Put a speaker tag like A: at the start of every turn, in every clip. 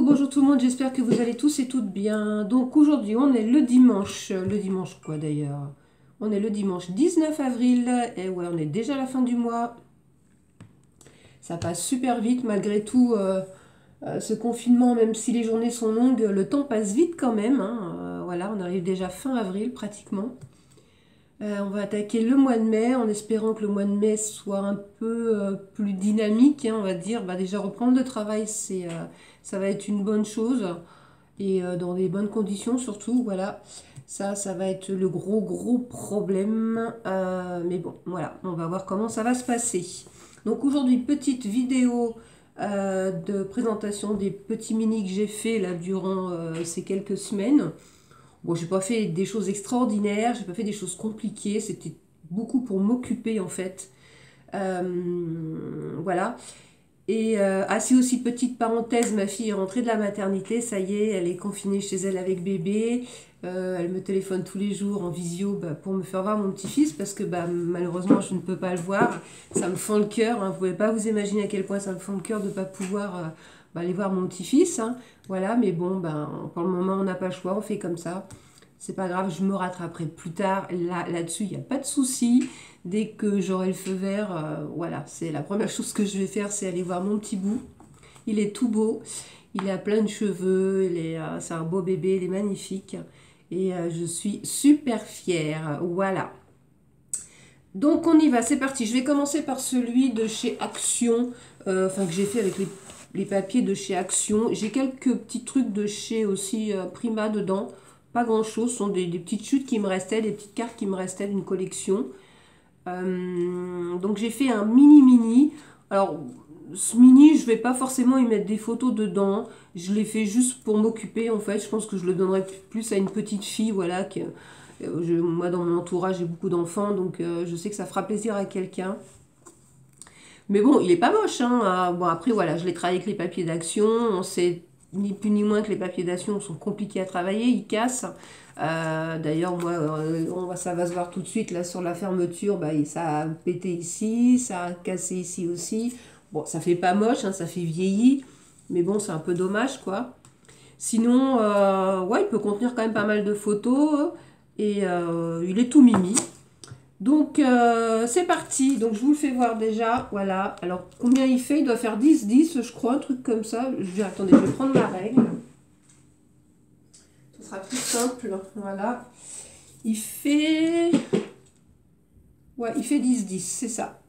A: bonjour tout le monde, j'espère que vous allez tous et toutes bien. Donc aujourd'hui on est le dimanche quoi d'ailleurs? On est le dimanche 19 avril, et ouais on est déjà à la fin du mois. Ça passe super vite malgré tout ce confinement, même si les journées sont longues, le temps passe vite quand même, hein. Voilà, on arrive déjà fin avril pratiquement. On va attaquer le mois de mai en espérant que le mois de mai soit un peu plus dynamique, hein, on va dire. Bah, déjà reprendre le travail, ça va être une bonne chose et dans des bonnes conditions surtout. Voilà, ça va être le gros problème. Mais bon, voilà, on va voir comment ça va se passer. Donc aujourd'hui, petite vidéo de présentation des petits mini que j'ai fait là durant ces quelques semaines. Bon, j'ai pas fait des choses extraordinaires, j'ai pas fait des choses compliquées, c'était beaucoup pour m'occuper en fait. Voilà. Et si aussi petite parenthèse, ma fille est rentrée de la maternité, ça y est, elle est confinée chez elle avec bébé. Elle me téléphone tous les jours en visio pour me faire voir mon petit-fils parce que malheureusement je ne peux pas le voir. Ça me fend le cœur, hein. Vous ne pouvez pas vous imaginer à quel point ça me fend le cœur de ne pas pouvoir aller voir mon petit-fils, hein. Voilà, mais bon, pour le moment on n'a pas le choix, on fait comme ça. C'est pas grave, je me rattraperai plus tard. Là-dessus, il n'y a pas de souci. Dès que j'aurai le feu vert, voilà, c'est la première chose que je vais faire, c'est aller voir mon petit bout. Il est tout beau, il a plein de cheveux, c'est un beau bébé, il est magnifique. Et je suis super fière, voilà. Donc on y va, c'est parti. Je vais commencer par celui de chez Action, que j'ai fait avec les papiers de chez Action. J'ai quelques petits trucs de chez aussi Prima dedans. Pas grand chose, ce sont des petites chutes qui me restaient, des petites cartes qui me restaient d'une collection. Donc j'ai fait un mini. Alors ce mini, je vais pas forcément y mettre des photos dedans. Je l'ai fait juste pour m'occuper en fait. Je pense que je le donnerai plus à une petite fille, voilà. Moi dans mon entourage j'ai beaucoup d'enfants, donc je sais que ça fera plaisir à quelqu'un. Mais bon, il est pas moche, hein. Bon après voilà, je l'ai travaillé avec les papiers d'Action. On sait ni plus ni moins que les papiers d'Action sont compliqués à travailler, ils cassent. D'ailleurs, moi, ça va se voir tout de suite là sur la fermeture. Ça a pété ici, ça a cassé ici aussi. Bon, ça fait pas moche, hein, ça fait vieilli, mais bon, c'est un peu dommage, quoi. Sinon, ouais, il peut contenir quand même pas mal de photos et il est tout mimi. Donc, c'est parti. Donc, je vous le fais voir déjà. Voilà. Alors, combien il fait? Il doit faire 10, je crois, un truc comme ça. Attendez, je vais prendre ma règle. Ce sera plus simple. Voilà. Il fait... Ouais, il fait 10, c'est ça.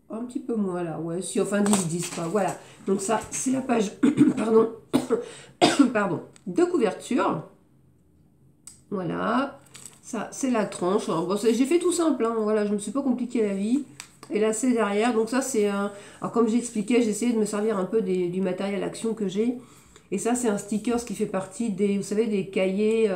A: Un petit peu moins, là. Ouais, si, enfin 10, quoi. Voilà. Donc, ça, c'est la page... Pardon. Pardon. De couverture. Voilà. Ça, c'est la tranche. Bon, j'ai fait tout simple, hein. Voilà, je ne me suis pas compliqué la vie. Et là, c'est derrière. Donc ça, c'est un... Alors, comme j'expliquais, j'ai essayé de me servir un peu du matériel Action que j'ai. Et ça, c'est un sticker qui fait partie des, vous savez, des cahiers...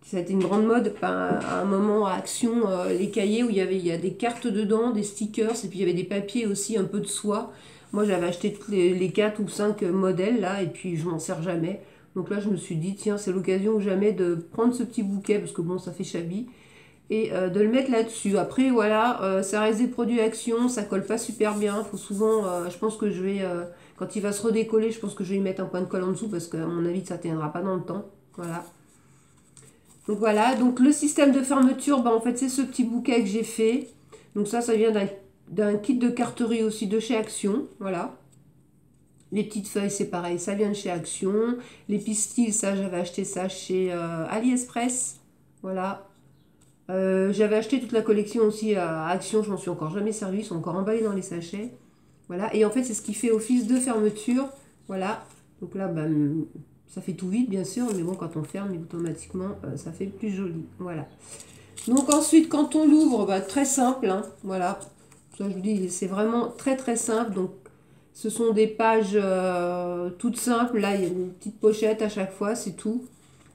A: ça a été une grande mode à un moment à Action, les cahiers où il y a des cartes dedans, des stickers, et puis il y avait des papiers aussi, un peu de soie. Moi, j'avais acheté tous les 4 ou 5 modèles, là, et puis je m'en sers jamais. Donc là, je me suis dit, tiens, c'est l'occasion ou jamais de prendre ce petit bouquet, parce que bon, ça fait shabby, et de le mettre là-dessus. Après, voilà, ça reste des produits Action, ça colle pas super bien. Faut souvent, je pense que je vais, quand il va se redécoller, je pense que je vais y mettre un point de colle en dessous, parce qu'à mon avis, ça ne tiendra pas dans le temps. Voilà. Donc voilà, donc le système de fermeture, en fait, c'est ce petit bouquet que j'ai fait. Donc ça vient d'un kit de carterie aussi de chez Action, voilà. Les petites feuilles, c'est pareil, ça vient de chez Action. Les pistils, ça, j'avais acheté ça chez AliExpress. Voilà. J'avais acheté toute la collection aussi à Action, je m'en suis encore jamais servi, ils sont encore emballés dans les sachets. Voilà, et en fait, c'est ce qui fait office de fermeture. Voilà. Donc là, ça fait tout vide, bien sûr, mais bon, quand on ferme, automatiquement, ça fait plus joli. Voilà. Donc ensuite, quand on l'ouvre, très simple, hein, voilà. Ça, je vous dis, c'est vraiment très simple. Donc, ce sont des pages toutes simples. Là, il y a une petite pochette à chaque fois, c'est tout.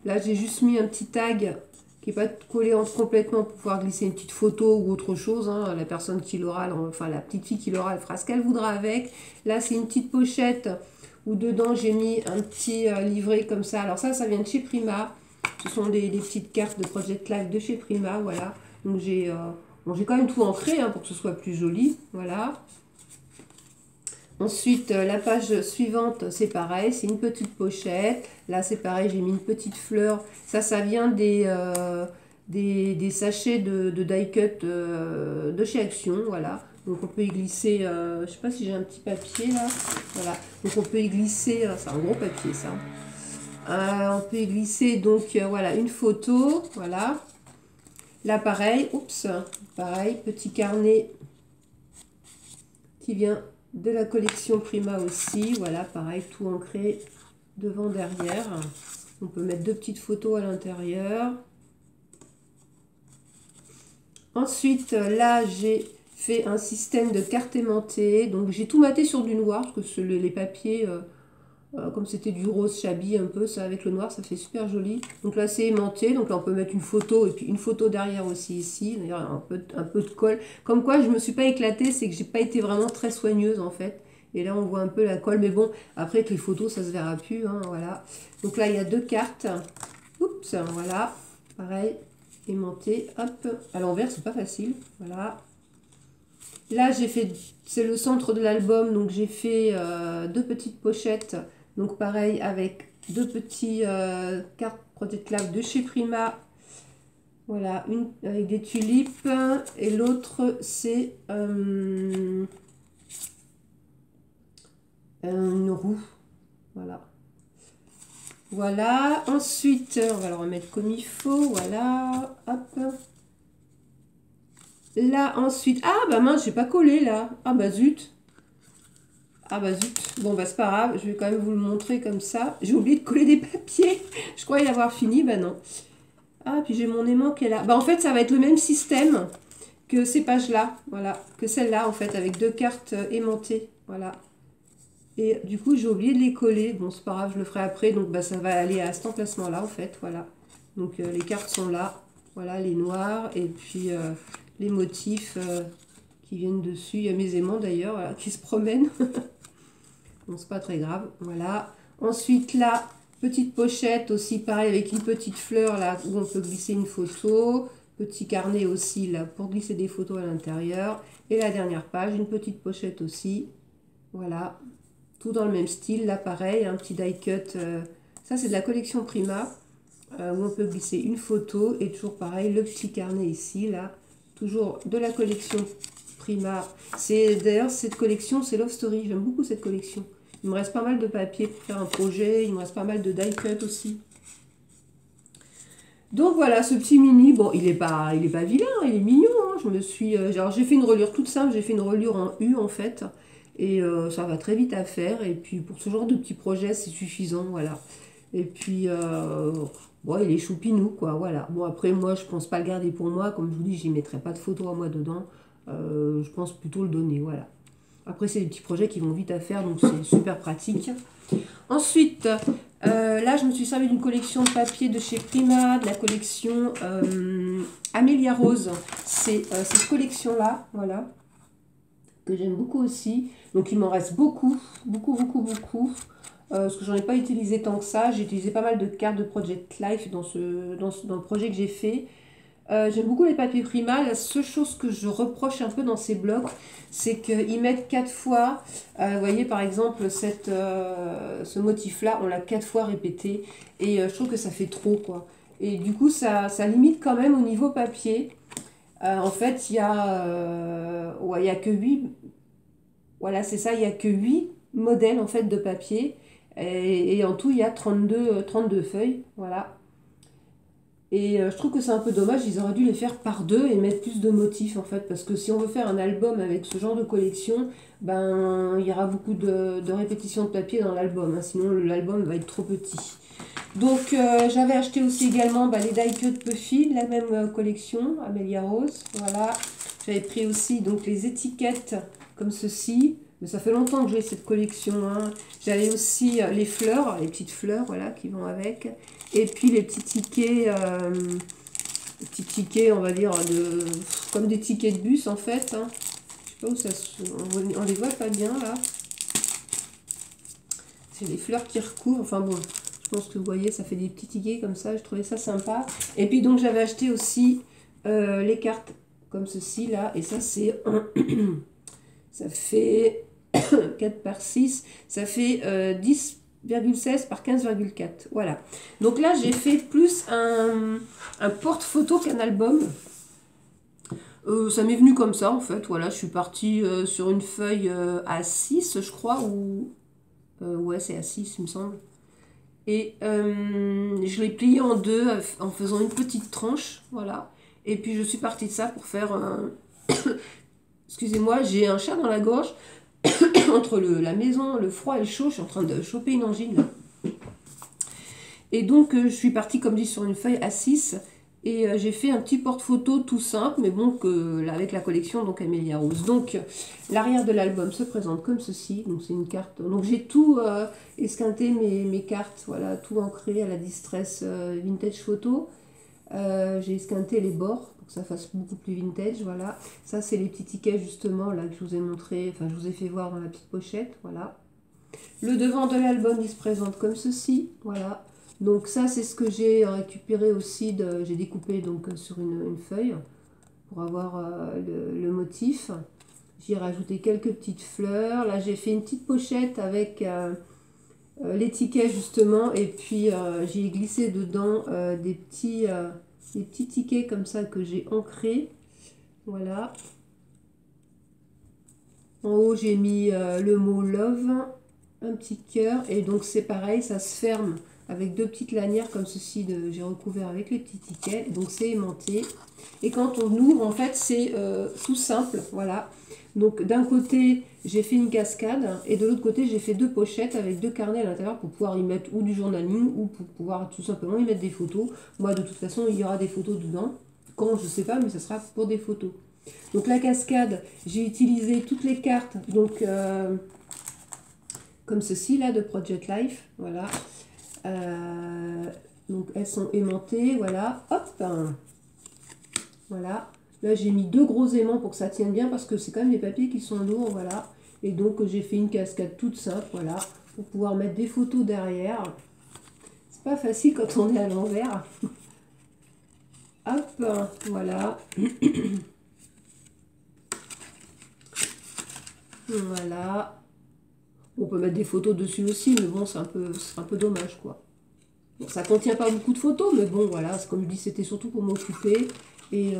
A: Là, j'ai juste mis un petit tag qui n'est pas collé complètement pour pouvoir glisser une petite photo ou autre chose, hein. La personne qui l'aura, enfin la petite fille qui l'aura, elle fera ce qu'elle voudra avec. Là, c'est une petite pochette où dedans, j'ai mis un petit livret comme ça. Alors ça vient de chez Prima. Ce sont des petites cartes de Project Life de chez Prima, voilà. Donc j'ai quand même tout ancré, hein, pour que ce soit plus joli, voilà. Ensuite, la page suivante, c'est pareil, c'est une petite pochette. Là, c'est pareil, j'ai mis une petite fleur. Ça vient des sachets de die cut de chez Action, voilà. Donc on peut y glisser, je sais pas si j'ai un petit papier là, voilà. Donc on peut y glisser, c'est un gros papier ça. On peut y glisser donc voilà une photo, voilà. Là pareil, oups, pareil, petit carnet qui vient de la collection Prima aussi, voilà, pareil, tout ancré devant, derrière. On peut mettre deux petites photos à l'intérieur. Ensuite, là, j'ai fait un système de cartes aimantées. Donc, j'ai tout maté sur du noir, parce que les papiers, comme c'était du rose chablis un peu, ça avec le noir, ça fait super joli. Donc là, c'est aimanté. Donc là, on peut mettre une photo, et puis une photo derrière aussi ici. D'ailleurs, un peu de colle. Comme quoi, je ne me suis pas éclatée, c'est que j'ai pas été vraiment très soigneuse, en fait. Et là, on voit un peu la colle. Mais bon, après, avec les photos, ça se verra plus, hein, voilà. Donc là, il y a deux cartes. Oups, voilà. Pareil. Aimanté, hop, à l'envers, c'est pas facile, voilà. Là, j'ai fait, c'est le centre de l'album, donc j'ai fait deux petites pochettes, donc pareil, avec deux petits cartes Project Lab de chez Prima, voilà, une avec des tulipes, et l'autre, c'est une roue, voilà. Voilà, ensuite, on va le remettre comme il faut, voilà, hop. Là, ensuite, ah bah mince, j'ai pas collé là, ah bah zut. Ah bah zut, bon bah c'est pas grave, je vais quand même vous le montrer comme ça. J'ai oublié de coller des papiers, je croyais l'avoir fini, bah non. Ah, puis j'ai mon aimant qui est là. Bah en fait, ça va être le même système que ces pages-là, voilà, que celle-là en fait, avec deux cartes aimantées, voilà. Et du coup, j'ai oublié de les coller. Bon, c'est pas grave, je le ferai après. Donc, bah, ça va aller à cet emplacement-là, en fait. Voilà. Donc, les cartes sont là. Voilà, les noirs. Et puis, les motifs qui viennent dessus. Il y a mes aimants, d'ailleurs, voilà, qui se promènent. Bon, c'est pas très grave. Voilà. Ensuite, là, petite pochette aussi, pareil, avec une petite fleur, là, où on peut glisser une photo. Petit carnet aussi, là, pour glisser des photos à l'intérieur. Et la dernière page, une petite pochette aussi. Voilà. Tout dans le même style, là pareil, un petit die cut, ça c'est de la collection Prima, où on peut glisser une photo, et toujours pareil, le petit carnet ici, là, toujours de la collection Prima. C'est d'ailleurs cette collection, c'est Love Story, j'aime beaucoup cette collection. Il me reste pas mal de papier pour faire un projet, il me reste pas mal de die cut aussi. Donc voilà, ce petit mini, bon, il est pas vilain, il est mignon, hein. Je me suis, alors j'ai fait une reliure toute simple, j'ai fait une reliure en U en fait, et ça va très vite à faire, et puis pour ce genre de petits projets, c'est suffisant, voilà. Et puis, bon, il est choupinou, quoi, voilà. Bon, après, moi, je pense pas le garder pour moi, comme je vous dis, j'y mettrai pas de photos à moi dedans, je pense plutôt le donner, voilà. Après, c'est des petits projets qui vont vite à faire, donc c'est super pratique. Ensuite, là, je me suis servi d'une collection de papier de chez Prima, de la collection Amélia Rose. C'est cette collection-là, voilà, que j'aime beaucoup aussi. Donc, il m'en reste beaucoup, beaucoup. Parce que j'en ai pas utilisé tant que ça. J'ai utilisé pas mal de cartes de Project Life dans le projet que j'ai fait. J'aime beaucoup les papiers Prima. La seule chose que je reproche un peu dans ces blocs, c'est qu'ils mettent 4 fois, vous voyez par exemple ce motif-là, on l'a 4 fois répété, et je trouve que ça fait trop, quoi. Et du coup, ça limite quand même au niveau papier. En fait, ouais, il y a que 8, voilà, c'est ça, il n'y a que 8 modèles en fait de papier, et en tout, il y a 32 feuilles, voilà. Et je trouve que c'est un peu dommage, ils auraient dû les faire par deux et mettre plus de motifs en fait, parce que si on veut faire un album avec ce genre de collection, ben il y aura beaucoup de répétitions de papier dans l'album, hein, sinon l'album va être trop petit. Donc j'avais acheté aussi également les die cut Puffy de la même collection, Amélia Rose, voilà. J'avais pris aussi donc les étiquettes comme ceci, mais ça fait longtemps que j'ai cette collection, hein. J'avais aussi les fleurs, les petites fleurs, voilà, qui vont avec. Et puis les petits tickets, on va dire, comme des tickets de bus en fait, hein. Je sais pas où ça se... On les voit pas bien là. C'est les fleurs qui recouvrent, enfin bon, je pense que vous voyez, ça fait des petits tickets comme ça, je trouvais ça sympa. Et puis donc j'avais acheté aussi les cartes comme ceci là, et ça c'est... ça fait 4 par 6, ça fait 10,16 par 15,4. Voilà. Donc là, j'ai fait plus un porte-photo qu'un album. Ça m'est venu comme ça, en fait. Voilà, je suis partie sur une feuille A6, je crois, ou... ouais, c'est A6, il me semble. Et je l'ai plié en deux en faisant une petite tranche, voilà. Et puis je suis partie de ça pour faire un... Excusez-moi, j'ai un chat dans la gorge. Entre la maison, le froid et le chaud, je suis en train de choper une angine, là. Et donc je suis partie, comme dit, sur une feuille A6. Et j'ai fait un petit porte-photo tout simple, mais bon, là, avec la collection donc Amélia Rose. Donc l'arrière de l'album se présente comme ceci. Donc c'est une carte. Donc j'ai tout esquinté mes cartes, voilà, tout ancré à la Distress Vintage Photo. J'ai esquinté les bords pour que ça fasse beaucoup plus vintage, voilà. Ça c'est les petits tickets justement là que je vous ai montré, enfin je vous ai fait voir dans la petite pochette, voilà. Le devant de l'album il se présente comme ceci, voilà. Donc ça c'est ce que j'ai récupéré aussi, j'ai découpé donc sur une feuille pour avoir le motif. J'ai rajouté quelques petites fleurs. Là j'ai fait une petite pochette avec les tickets justement, et puis j'ai glissé dedans des petits tickets comme ça que j'ai ancrés. Voilà. En haut j'ai mis le mot love, un petit cœur, et donc c'est pareil, ça se ferme avec deux petites lanières comme ceci, j'ai recouvert avec les petits tickets, donc c'est aimanté. Et quand on ouvre, en fait, c'est tout simple, voilà. Donc d'un côté, j'ai fait une cascade, et de l'autre côté, j'ai fait deux pochettes avec deux carnets à l'intérieur pour pouvoir y mettre ou du journaling, ou pour pouvoir tout simplement y mettre des photos. Moi, de toute façon, il y aura des photos dedans. Quand, je sais pas, mais ça sera pour des photos. Donc la cascade, j'ai utilisé toutes les cartes, donc comme ceci là, de Project Life, voilà. Donc elles sont aimantées, voilà, hop, voilà. Là j'ai mis deux gros aimants pour que ça tienne bien, parce que c'est quand même des papiers qui sont lourds, voilà. Et donc j'ai fait une cascade toute simple, voilà, pour pouvoir mettre des photos derrière. C'est pas facile quand on est à l'envers. Hop, voilà. Voilà. On peut mettre des photos dessus aussi, mais bon, c'est un peu dommage, quoi. Bon, ça contient pas beaucoup de photos, mais bon, voilà, comme je dis, c'était surtout pour m'occuper. Et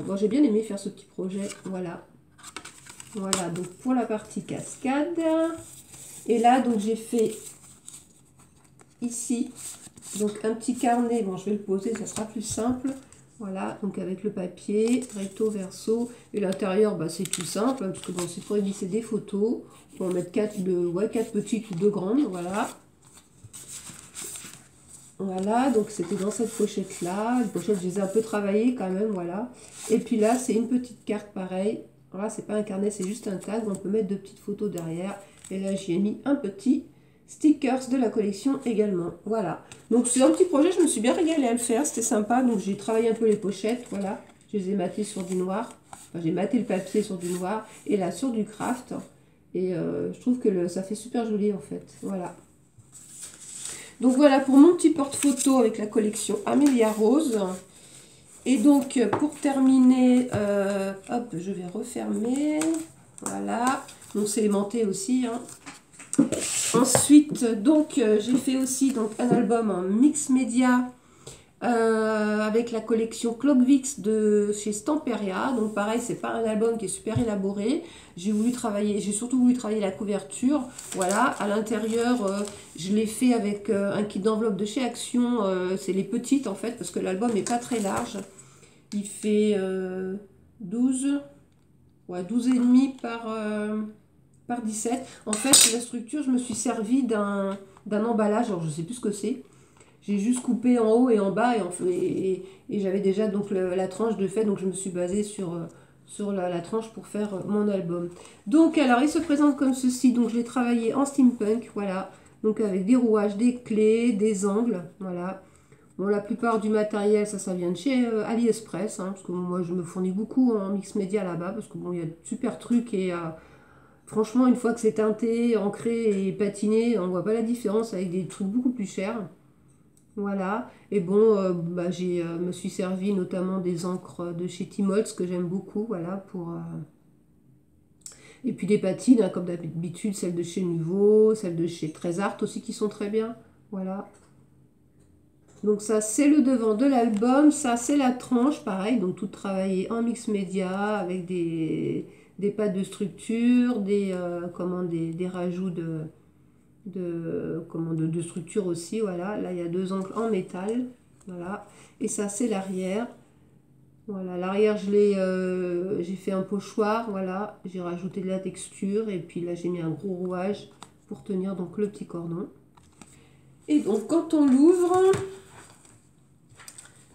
A: moi, j'ai bien aimé faire ce petit projet, voilà. Voilà, donc pour la partie cascade. Et là, donc j'ai fait ici, donc un petit carnet. Bon, je vais le poser, ça sera plus simple. Voilà, donc avec le papier, recto, verso. Et l'intérieur, bah, c'est tout simple, hein, parce que bon, c'est pour glisser des photos. On peut en mettre 4 petites ou 2 grandes, voilà. Voilà, donc c'était dans cette pochette-là. Les pochettes, je les ai un peu travaillées quand même, voilà. Et puis là, c'est une petite carte pareil. Voilà, c'est pas un carnet, c'est juste un tag. On peut mettre deux petites photos derrière. Et là, j'y ai mis un petit stickers de la collection également. Voilà. Donc c'est un petit projet, je me suis bien régalée à le faire. C'était sympa. Donc j'ai travaillé un peu les pochettes, voilà. Je les ai mattées sur du noir. Enfin, j'ai matté le papier sur du noir. Et là, sur du craft. Et je trouve que ça fait super joli en fait. Voilà. Donc voilà pour mon petit porte-photo avec la collection Amélia Rose. Et donc pour terminer, hop, je vais refermer. Voilà. Donc c'est aimanté aussi, hein. Ensuite, donc j'ai fait aussi donc, un album en mix média avec la collection Clockvix de chez Stamperia. Donc pareil, c'est pas un album qui est super élaboré. J'ai surtout voulu travailler la couverture. Voilà, à l'intérieur, je l'ai fait avec un kit d'enveloppe de chez Action. C'est les petites en fait, parce que l'album n'est pas très large. Il fait 12 et demi par 17. En fait, la structure, je me suis servi d'un emballage, alors je sais plus ce que c'est. J'ai juste coupé en haut et en bas et j'avais déjà donc la tranche de fait, donc je me suis basée sur la tranche pour faire mon album. Donc alors il se présente comme ceci, donc je l'ai travaillé en steampunk, voilà, donc avec des rouages, des clés, des angles, voilà. Bon, la plupart du matériel, ça vient de chez AliExpress, hein, parce que moi je me fournis beaucoup en mix média là-bas, parce que bon, il y a de super trucs et franchement, une fois que c'est teinté, ancré et patiné, on voit pas la différence avec des trucs beaucoup plus chers. Voilà, et bon, me suis servi notamment des encres de chez Timols que j'aime beaucoup, voilà, pour Et puis des patines, hein, comme d'habitude, celles de chez Nuvo, celles de chez Trésart aussi qui sont très bien. Voilà. Donc ça, c'est le devant de l'album. Ça, c'est la tranche, pareil. Donc tout travaillé en mix média avec des pattes de structure, des rajouts de structure aussi. Voilà, là, il y a 2 angles en métal. Voilà. Et ça, c'est l'arrière. Voilà, l'arrière, j'ai fait un pochoir, voilà, j'ai rajouté de la texture et puis là j'ai mis un gros rouage pour tenir donc le petit cordon. Et donc quand on l'ouvre,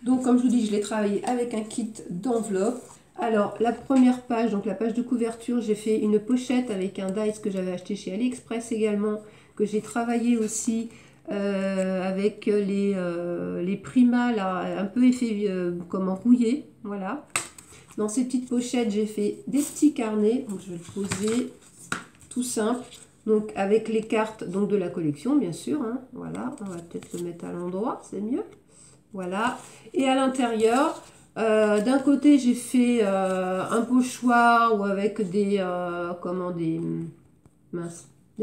A: donc comme je vous dis, je l'ai travaillé avec un kit d'enveloppe. Alors la première page, donc la page de couverture, j'ai fait une pochette avec un dies que j'avais acheté chez AliExpress également, que j'ai travaillé aussi avec les primas là, un peu effet comment rouillé, voilà. Dans ces petites pochettes, j'ai fait des petits carnets, donc je vais le poser tout simple, donc avec les cartes donc de la collection bien sûr, hein, voilà, on va peut-être le mettre à l'endroit, c'est mieux, voilà. Et à l'intérieur, d'un côté j'ai fait un pochoir ou avec des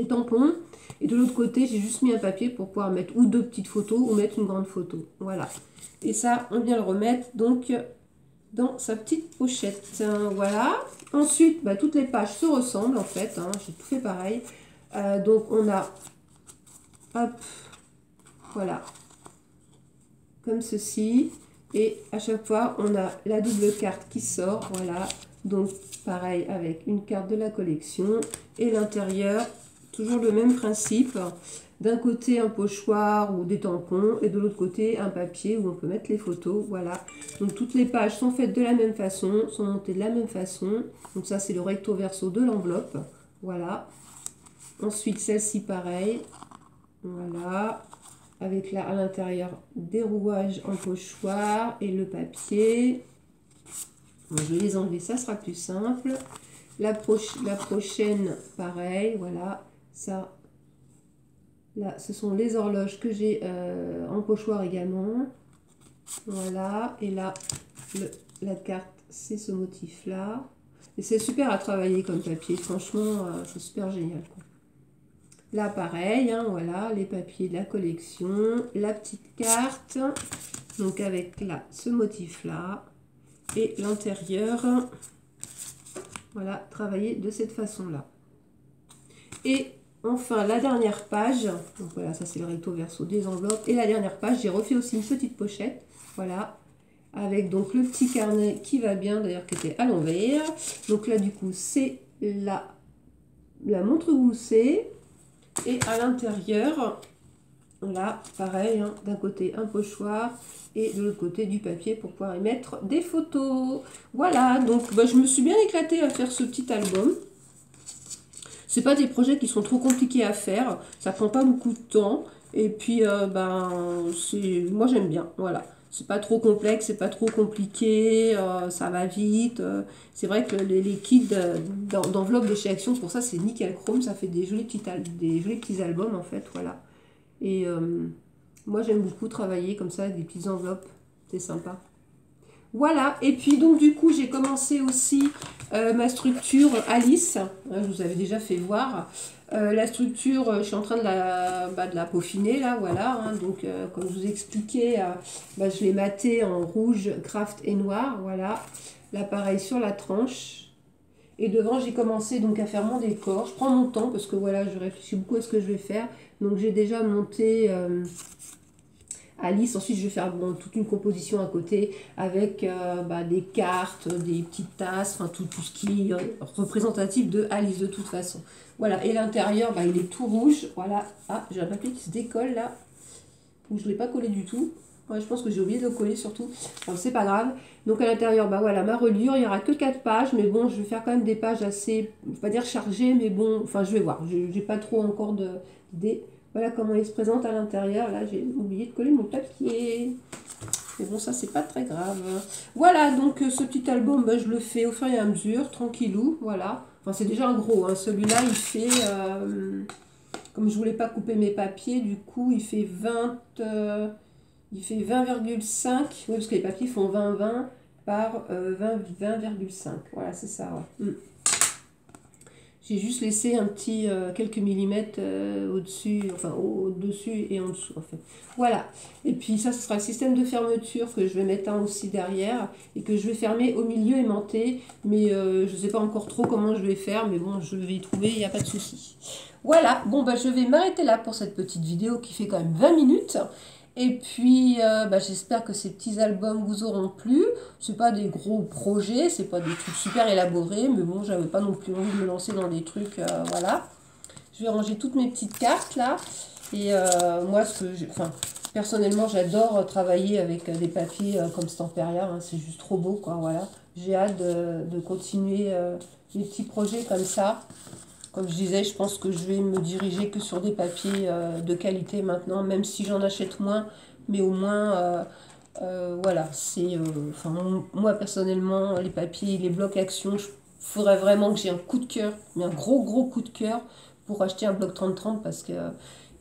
A: tampons. Et de l'autre côté, j'ai juste mis un papier pour pouvoir mettre ou 2 petites photos ou mettre une grande photo. Voilà. Et ça, on vient le remettre donc dans sa petite pochette. Voilà. Ensuite, bah, toutes les pages se ressemblent en fait. Hein, j'ai tout fait pareil. Donc on a, hop, voilà, comme ceci. Et à chaque fois, on a la double carte qui sort. Voilà. Donc pareil avec une carte de la collection. Et l'intérieur, toujours le même principe. D'un côté un pochoir ou des tampons et de l'autre côté un papier où on peut mettre les photos. Voilà. Donc toutes les pages sont faites de la même façon, sont montées de la même façon. Donc ça c'est le recto verso de l'enveloppe. Voilà. Ensuite celle-ci pareil. Voilà. Avec là à l'intérieur des rouages en pochoir et le papier. Bon, je vais les enlever, ça sera plus simple. La prochaine pareil. Voilà. Ça. Là, ce sont les horloges que j'ai en pochoir également. Voilà. Et là, la carte, c'est ce motif-là. Et c'est super à travailler comme papier. Franchement, c'est super génial, quoi. Là, pareil, hein, voilà, les papiers de la collection. La petite carte. Donc, avec là, ce motif-là. Et l'intérieur. Voilà, travaillé de cette façon-là. Et enfin, la dernière page, donc voilà, ça c'est le recto verso des enveloppes. Et la dernière page, j'ai refait aussi une petite pochette, voilà, avec donc le petit carnet qui va bien, d'ailleurs qui était à l'envers. Donc là, du coup, c'est la montre goussée. Et à l'intérieur, là, pareil, hein, d'un côté un pochoir et de l'autre côté du papier pour pouvoir y mettre des photos. Voilà, donc bah, je me suis bien éclatée à faire ce petit album. C'est pas des projets qui sont trop compliqués à faire, ça prend pas beaucoup de temps. Et puis, moi j'aime bien, voilà. C'est pas trop complexe, c'est pas trop compliqué, ça va vite. C'est vrai que les kits d'enveloppe de chez Action, pour ça c'est nickel chrome, ça fait des jolis petits albums en fait, voilà. Et moi j'aime beaucoup travailler comme ça avec des petites enveloppes, c'est sympa. Voilà, et puis donc du coup j'ai commencé aussi ma structure Alice, hein, je vous avais déjà fait voir. La structure, je suis en train de la peaufiner là, voilà, hein, donc comme je vous ai expliqué, je l'ai maté en rouge, craft et noir, voilà. Là pareil sur la tranche. Et devant j'ai commencé donc à faire mon décor, je prends mon temps parce que voilà, je réfléchis beaucoup à ce que je vais faire. Donc j'ai déjà monté... Alice, ensuite je vais faire toute une composition à côté avec des cartes, des petites tasses, enfin tout ce qui est représentatif de Alice de toute façon. Voilà, et l'intérieur il est tout rouge, voilà. Ah, j'ai un papier qui se décolle là, où je ne l'ai pas collé du tout. Ouais, je pense que j'ai oublié de le coller surtout, enfin, c'est pas grave. Donc à l'intérieur, voilà ma reliure, il n'y aura que 4 pages, mais bon, je vais faire quand même des pages assez, je ne vais pas dire chargées, mais bon, enfin je vais voir, j'ai pas trop encore d'idées. Voilà comment il se présente à l'intérieur. Là, j'ai oublié de coller mon papier. Mais bon, ça, c'est pas très grave. Voilà, donc ce petit album, je le fais au fur et à mesure, tranquillou. Voilà. Enfin, c'est déjà un gros. Hein. Celui-là, il fait... comme je voulais pas couper mes papiers, du coup, il fait 20... il fait 20,5. Oui, parce que les papiers font 20,20 par 20,5. Voilà, c'est ça. Ouais. J'ai juste laissé un petit quelques millimètres au-dessus, enfin au-dessus et en dessous en fait. Voilà. Et puis ça, ce sera le système de fermeture que je vais mettre un aussi derrière et que je vais fermer au milieu aimanté. Mais je ne sais pas encore trop comment je vais faire, mais bon, je vais y trouver, il n'y a pas de souci. Voilà, bon bah je vais m'arrêter là pour cette petite vidéo qui fait quand même 20 minutes. Et puis j'espère que ces petits albums vous auront plu. C'est pas des gros projets, c'est pas des trucs super élaborés, mais bon, j'avais pas non plus envie de me lancer dans des trucs, voilà. Je vais ranger toutes mes petites cartes là. Et moi, personnellement, j'adore travailler avec des papiers comme Stamperia, hein, c'est juste trop beau, quoi, voilà. J'ai hâte de continuer les petits projets comme ça. Comme je disais, je pense que je vais me diriger que sur des papiers de qualité maintenant, même si j'en achète moins, mais au moins, voilà, moi personnellement, les papiers, les blocs action, il faudrait vraiment que j'ai un coup de cœur, mais un gros gros coup de cœur pour acheter un bloc 30-30 parce que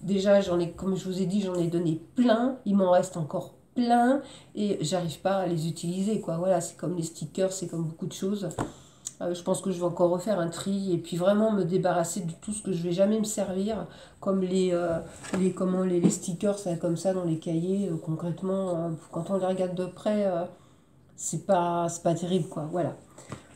A: déjà, comme je vous ai dit, j'en ai donné plein, il m'en reste encore plein et j'arrive pas à les utiliser, quoi. Voilà, c'est comme les stickers, c'est comme beaucoup de choses. Je pense que je vais encore refaire un tri et puis vraiment me débarrasser de tout ce que je vais jamais me servir, comme les stickers ça, comme ça dans les cahiers. Concrètement, quand on les regarde de près, c'est pas terrible, quoi. Voilà.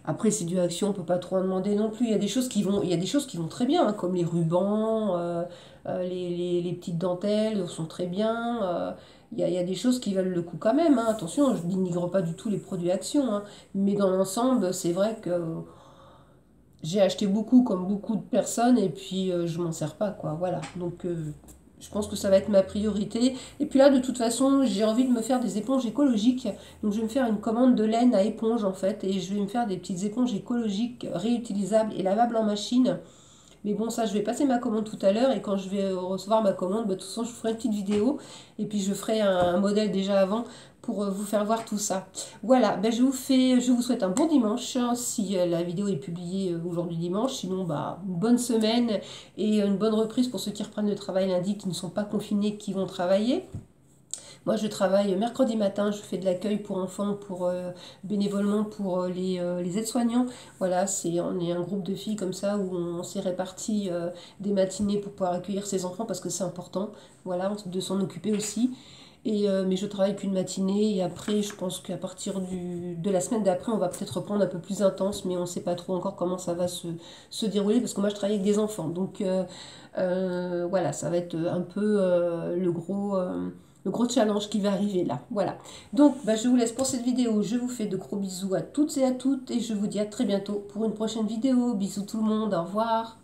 A: Après, c'est du action, on peut pas trop en demander non plus. Il y a des choses qui vont très bien, hein, comme les rubans, les petites dentelles sont très bien. Il y a des choses qui valent le coup quand même, hein. Attention, je dénigre pas du tout les produits action, hein. Mais dans l'ensemble, c'est vrai que j'ai acheté beaucoup, comme beaucoup de personnes, et puis je m'en sers pas, quoi. Voilà. Donc, je pense que ça va être ma priorité. Et puis là, de toute façon, j'ai envie de me faire des éponges écologiques. Donc, je vais me faire une commande de laine à éponge, en fait. Et je vais me faire des petites éponges écologiques réutilisables et lavables en machine. Mais bon, ça, je vais passer ma commande tout à l'heure. Et quand je vais recevoir ma commande, de toute façon, je ferai une petite vidéo. Et puis, je ferai un modèle déjà avant pour vous faire voir tout ça. Voilà, je vous souhaite un bon dimanche, hein, si la vidéo est publiée aujourd'hui dimanche. Sinon, une bonne semaine et une bonne reprise pour ceux qui reprennent le travail lundi, qui ne sont pas confinés, qui vont travailler. Moi, je travaille mercredi matin, je fais de l'accueil pour enfants, bénévolement pour les aides-soignants. Voilà, on est un groupe de filles comme ça où on s'est réparti des matinées pour pouvoir accueillir ces enfants parce que c'est important, voilà, de s'en occuper aussi. Mais je travaille qu'une matinée et après, je pense qu'à partir de la semaine d'après, on va peut-être reprendre un peu plus intense, mais on ne sait pas trop encore comment ça va se dérouler parce que moi, je travaille avec des enfants. Donc, voilà, ça va être un peu le gros challenge qui va arriver là. Voilà. Donc, je vous laisse pour cette vidéo. Je vous fais de gros bisous à toutes et à toutes et je vous dis à très bientôt pour une prochaine vidéo. Bisous tout le monde. Au revoir.